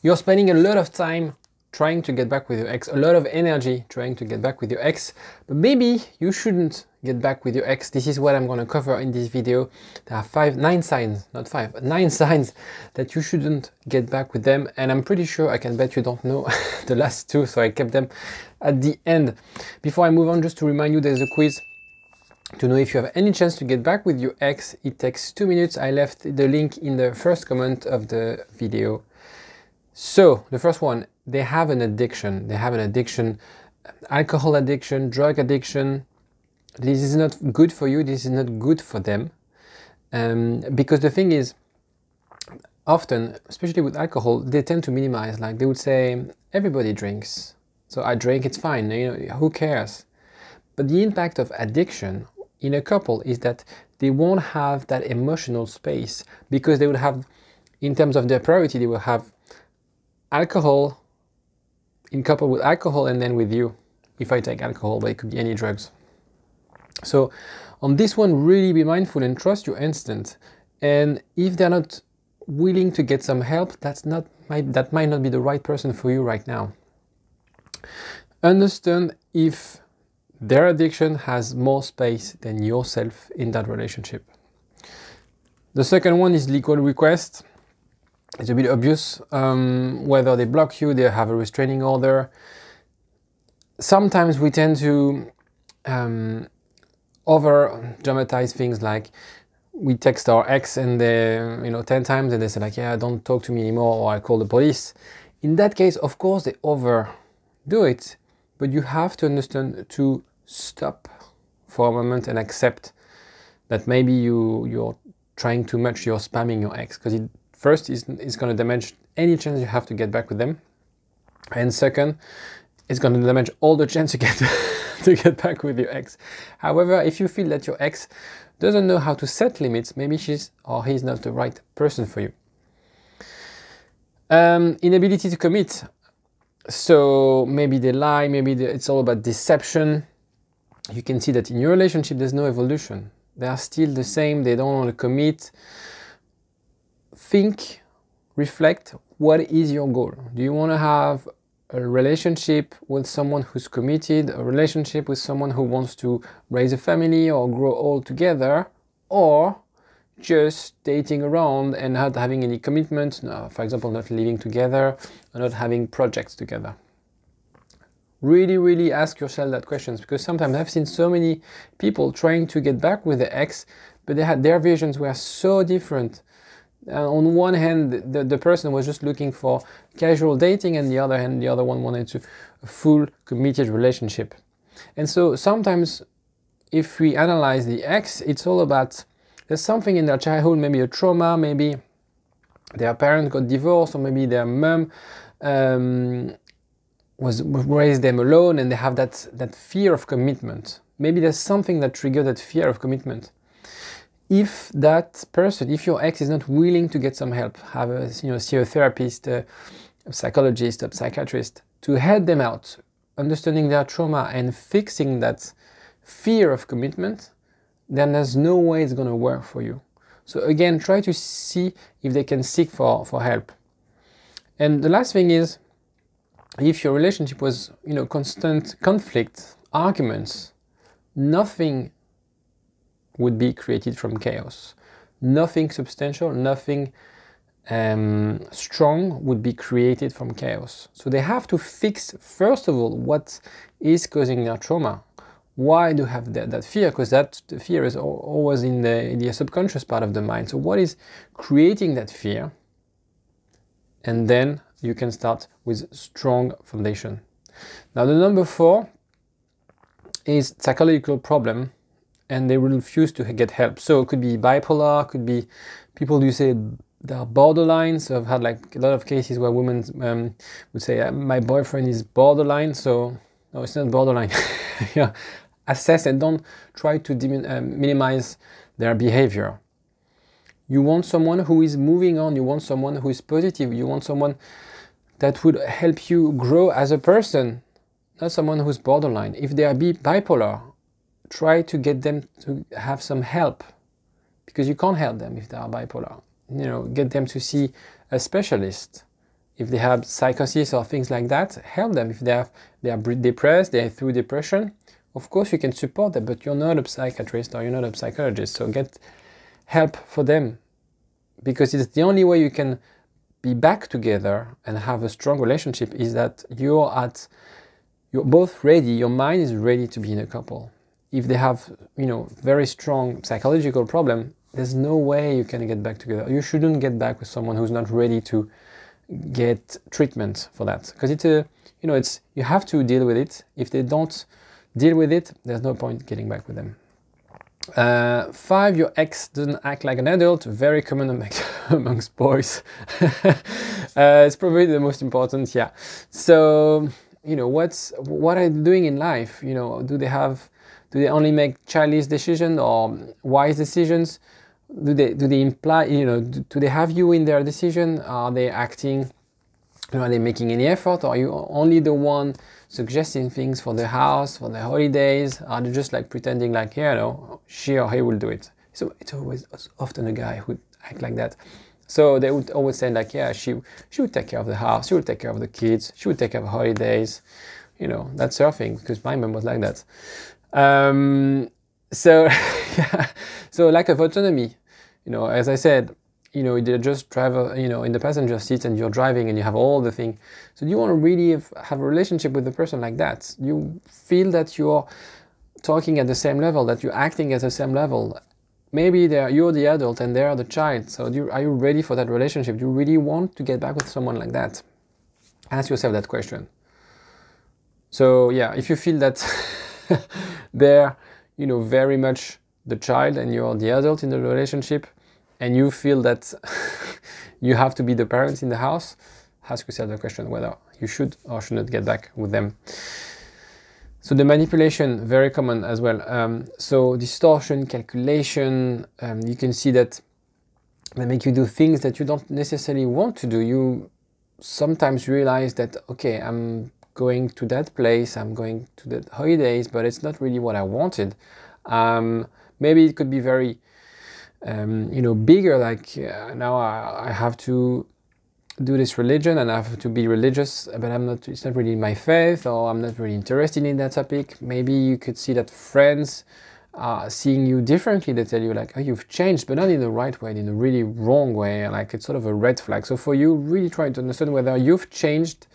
You're spending a lot of time trying to get back with your ex, a lot of energy trying to get back with your ex, but maybe you shouldn't get back with your ex. This is what I'm going to cover in this video. There are 9 signs that you shouldn't get back with them, and I'm pretty sure, I can bet you don't know the last 2, so I kept them at the end. Before I move on, just to remind you, there's a quiz to know if you have any chance to get back with your ex. It takes 2 minutes. I left the link in the first comment of the video. So the first one, they have an addiction. They have an addiction, alcohol addiction, drug addiction. This is not good for you. This is not good for them. Because the thing is, often, especially with alcohol, they tend to minimize. Like they would say, everybody drinks, so I drink, it's fine, you know, who cares? But the impact of addiction in a couple is that they won't have that emotional space, because they will have, in terms of their priority, they will have alcohol in couple with alcohol, and then with you, if I take alcohol, but it could be any drugs. So on this one, really be mindful and trust your instinct. And if they're not willing to get some help, that might not be the right person for you right now. Understand if their addiction has more space than yourself in that relationship. The second one is legal request. It's a bit obvious, whether they block you, they have a restraining order. Sometimes we tend to over dramatize things, like we text our ex and they, 10 times, and they say like, yeah, don't talk to me anymore, or I call the police. In that case, of course, they overdo it, but you have to understand to stop for a moment and accept that maybe you're trying too much, you're spamming your ex, because first, it's going to damage any chance you have to get back with them. And second, it's going to damage all the chance you get to get back with your ex. However, if you feel that your ex doesn't know how to set limits, maybe she's or he's not the right person for you. Inability to commit. So maybe they lie, maybe it's all about deception. You can see that in your relationship, there's no evolution. They are still the same, they don't want to commit. Think, reflect, what is your goal? Do you want to have a relationship with someone who's committed, a relationship with someone who wants to raise a family or grow old together, or just dating around and not having any commitment, for example, not living together, or not having projects together? Really, really ask yourself that question, because sometimes I've seen so many people trying to get back with the ex, but their visions were so different. On one hand, the person was just looking for casual dating, and the other hand, the other one wanted a full committed relationship. And so sometimes if we analyze the ex, it's all about, there's something in their childhood, maybe a trauma, maybe their parent got divorced, or maybe their mom raised them alone, and they have that fear of commitment. Maybe there's something that triggered that fear of commitment. If that person, if your ex is not willing to get some help, see a therapist, a psychologist, a psychiatrist, to help them out, understanding their trauma and fixing that fear of commitment, then there's no way it's going to work for you. So again, try to see if they can seek for help. And the last thing is, if your relationship was, constant conflict, arguments, nothing would be created from chaos. Nothing substantial, nothing strong would be created from chaos. So they have to fix, first of all, what is causing their trauma. Why do you have that fear? Because that fear is always in the subconscious part of the mind. So what is creating that fear? And then you can start with strong foundation. Now the number 4 is psychological problem, and they will refuse to get help. So it could be bipolar, could be people who say they are borderline. So I've had like a lot of cases where women would say, my boyfriend is borderline. So no, it's not borderline. Yeah. Assess and don't try to minimize their behavior. You want someone who is moving on. You want someone who is positive. You want someone that would help you grow as a person, not someone who's borderline. If they are bipolar, try to get them to have some help, because you can't help them if they are bipolar. Get them to see a specialist. if they have psychosis or things like that, help them. If they are depressed, they're through depression, of course you can support them, but you're not a psychiatrist or you're not a psychologist, so get help for them, because it's the only way you can be back together and have a strong relationship, is that you're both ready, your mind is ready to be in a couple. If they have, very strong psychological problem, there's no way you can get back together. You shouldn't get back with someone who's not ready to get treatment for that, because you have to deal with it. If they don't deal with it, there's no point getting back with them. 5, your ex doesn't act like an adult. Very common amongst boys. It's probably the most important, yeah. So, what are they doing in life? Do they only make childish decisions or wise decisions? Do they imply, do they have you in their decision? Are they acting, are they making any effort? Or are you only the one suggesting things for the house, for the holidays? Are they just like pretending like, she or he will do it? So it's often a guy who act like that. So they would always say like, she would take care of the house, she would take care of the kids, she would take care of holidays. That's her thing, because my mom was like that. So so lack of autonomy. As I said, they just drive, in the passenger seat and you're driving and you have all the thing. So do you want to really have a relationship with a person like that? You feel that you're talking at the same level, that you're acting at the same level. Maybe you're the adult and they're the child. So are you ready for that relationship? Do you really want to get back with someone like that? Ask yourself that question. So yeah, if you feel that they're, very much the child and you're the adult in the relationship, and you feel that you have to be the parents in the house, ask yourself the question whether you should or should not get back with them. So the manipulation, very common as well. So distortion, calculation, you can see that they make you do things that you don't necessarily want to do. You sometimes realize that, okay, I'm going to that place, I'm going to the holidays, but it's not really what I wanted. Maybe it could be very, bigger, like now I have to do this religion and I have to be religious, but it's not really my faith, or I'm not really interested in that topic. Maybe you could see that friends are seeing you differently. They tell you like, oh, you've changed, but not in the right way, in a really wrong way, like it's sort of a red flag. So for you, really try to understand whether you've changed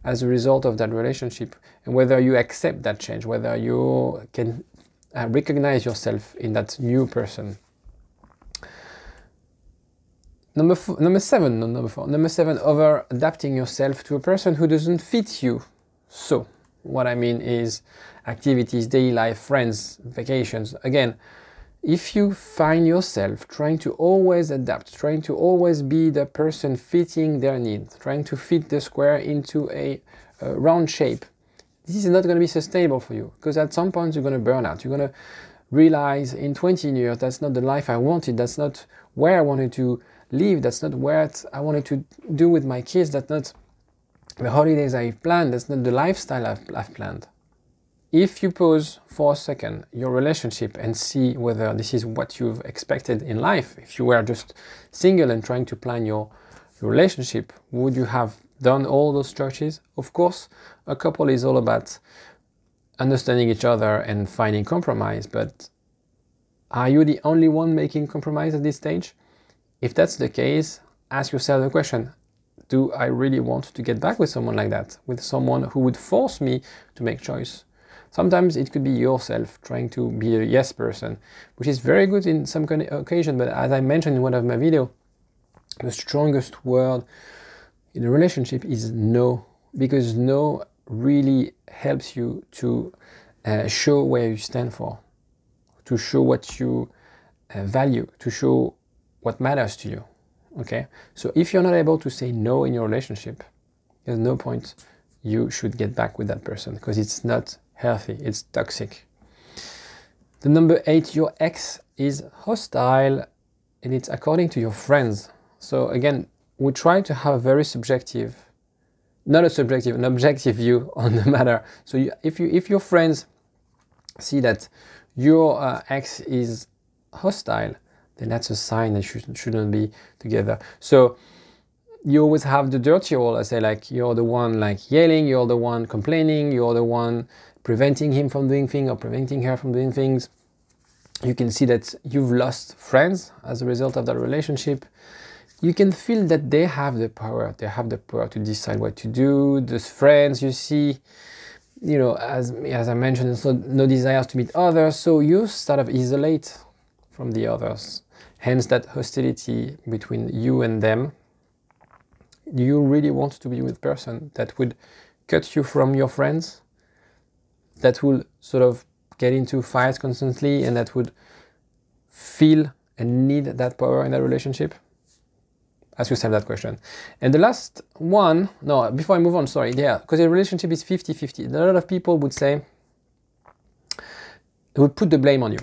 as a result of that relationship, and whether you accept that change, whether you can recognize yourself in that new person. Number 7, not number 4. Number 7, over adapting yourself to a person who doesn't fit you. So what I mean is activities, daily life, friends, vacations. Again, if you find yourself trying to always adapt, trying to always be the person fitting their needs, trying to fit the square into a round shape, this is not going to be sustainable for you, because at some point you're going to burn out. You're going to realize in 20 years, that's not the life I wanted, that's not where I wanted to live, that's not what I wanted to do with my kids, that's not the holidays I planned, that's not the lifestyle I've planned. If you pause for a second your relationship and see whether this is what you've expected in life, if you were just single and trying to plan your relationship, would you have done all those churches? Of course, a couple is all about understanding each other and finding compromise, but are you the only one making compromise at this stage? If that's the case, ask yourself the question, do I really want to get back with someone like that? With someone who would force me to make choice? Sometimes it could be yourself trying to be a yes person, which is very good in some kind of occasion, but as I mentioned in one of my videos, the strongest word in a relationship is no, because no really helps you to show where you stand for, to show what you value, to show what matters to you. Okay, so if you're not able to say no in your relationship, there's no point you should get back with that person, because it's not healthy, it's toxic. The number 8, your ex is hostile, and it's according to your friends. So again, we try to have a very subjective, not a subjective, an objective view on the matter. So if your friends see that your ex is hostile, then that's a sign that you shouldn't be together. So You always have the dirty role. I say, like, you're the one like yelling, you're the one complaining, you're the one preventing him from doing things or preventing her from doing things. You can see that you've lost friends as a result of that relationship. You can feel that they have the power. They have the power to decide what to do. Those friends you see, you know, as I mentioned, there's no desires to meet others. So you sort of isolate from the others. Hence that hostility between you and them. Do you really want to be with a person that would cut you from your friends? That will sort of get into fights constantly and that would feel and need that power in that relationship? Ask yourself that question. And the last one, no, before I move on, sorry, yeah, because a relationship is 50-50. A lot of people would say, they would put the blame on you.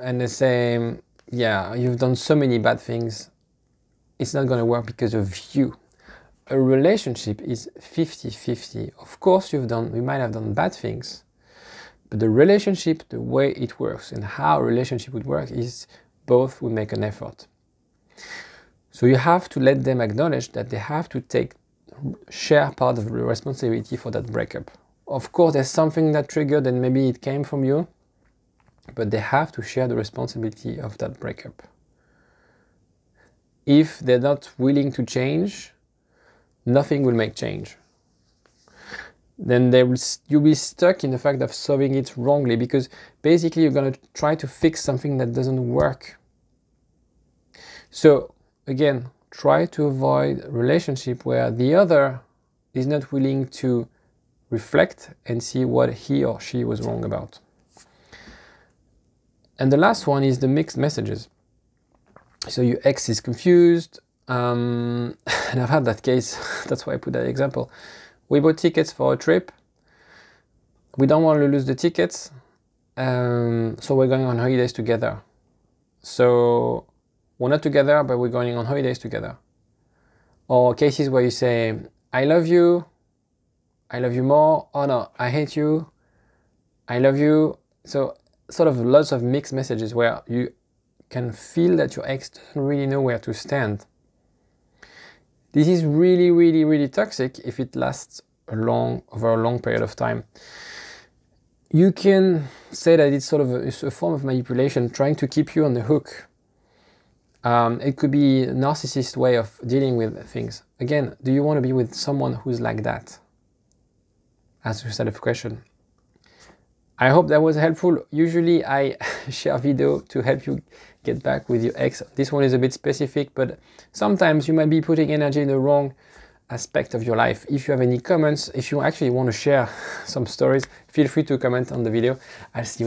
And they say, yeah, you've done so many bad things. It's not going to work because of you. A relationship is 50-50. Of course, you might have done bad things, but the relationship, the way it works and how a relationship would work is both will make an effort. So you have to let them acknowledge that they have to share part of the responsibility for that breakup. Of course, there's something that triggered and maybe it came from you, but they have to share the responsibility of that breakup. If they're not willing to change, nothing will make change. Then you'll be stuck in the fact of solving it wrongly, because basically you're going to try to fix something that doesn't work. So again, try to avoid a relationship where the other is not willing to reflect and see what he or she was wrong about. And the last one is the mixed messages. So your ex is confused, and I've had that case, that's why I put that example. We bought tickets for a trip. We don't want to lose the tickets, so we're going on holidays together. So we're not together, but we're going on holidays together. Or cases where you say, I love you more, oh no, I hate you, I love you. So sort of lots of mixed messages where you can feel that your ex doesn't really know where to stand. This is really, really, really toxic if it lasts over a long period of time. You can say that it's sort of a form of manipulation, trying to keep you on the hook. It could be a narcissist way of dealing with things. Again, do you want to be with someone who's like that? Ask yourself a question. I hope that was helpful. Usually I share video to help you get back with your ex. This one is a bit specific, but sometimes you might be putting energy in the wrong aspect of your life. If you have any comments, if you actually want to share some stories, feel free to comment on the video. I'll see you next time.